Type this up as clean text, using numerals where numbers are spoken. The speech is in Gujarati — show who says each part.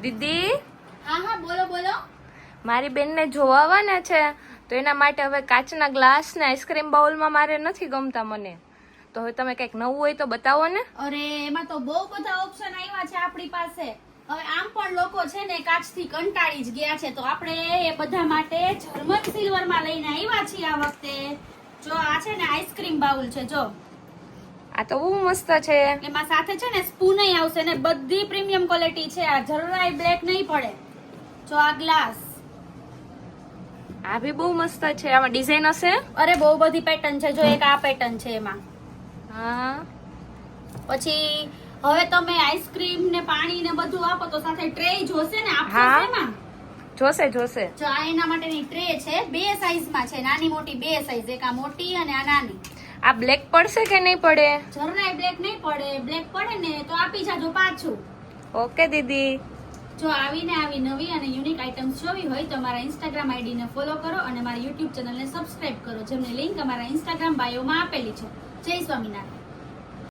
Speaker 1: દીદી
Speaker 2: હા બોલો બોલો.
Speaker 1: મારી બેનને જોવા આવવાના છે તો એના માટે હવે કાચના ગ્લાસ ને આઈસ્ક્રીમ બાઉલમાં મારે નથી ગમતા મને, તો હવે તમે કંઈક નવું હોય તો બતાવો ને.
Speaker 2: અરે એમાં તો બહુ બધા ઓપ્શન આવ્યા છે આપણી પાસે. હવે આમ પણ લોકો છે ને કાચથી કંટાળી જ ગયા છે, તો આપણે એ બધા માટે જર્મન સિલ્વરમાં લઈને આવ્યા છીએ આ વખતે. જો આ છે ને આઈસ્ક્રીમ બાઉલ છે. જો
Speaker 1: આ તો બહુ મસ્ત છે.
Speaker 2: એમાં સાથે છે ને સ્પૂન આવશે ને બધી પ્રીમિયમ ક્વોલિટી છે. આ જરાય બ્લેક નહીં પડે. જો આ ગ્લાસ,
Speaker 1: આ બી બહુ મસ્ત છે. આમાં ડિઝાઇન હશે?
Speaker 2: અરે બહુ બધી પેટર્ન છે. જો એક આ પેટર્ન છે એમાં.
Speaker 1: હા,
Speaker 2: પછી હવે તમે આઈસ્ક્રીમ ને પાણી ને બધું આપો તો સાથે ટ્રે જોશે ને આપશો
Speaker 1: હા.
Speaker 2: એમાં?
Speaker 1: જોશે જોશે.
Speaker 2: જો આ એના માટેની ટ્રે છે. બે સાઈઝમાં છે, નાની મોટી બે સાઈઝ. એક આ મોટી અને આ નાની.
Speaker 1: આ બ્લેક પડશે કે નહીં પડે?
Speaker 2: જરાય બ્લેક નહીં પડે. બ્લેક પડે ને તો આપી જાજો પાછું.
Speaker 1: ઓકે દીદી.
Speaker 2: જો આવીને આવી નવી અને યુનિક આઇટમ્સ જોવી હોય તો મારા ઇન્સ્ટાગ્રામ આઈડી ને ફોલો કરો અને મારી યુટ્યુબ ચેનલને સબસ્ક્રાઇબ કરો, જેમની લિંક અમારા ઇન્સ્ટાગ્રામ બાયોમાં આપેલી છે. જય સ્વામિનારાયણ.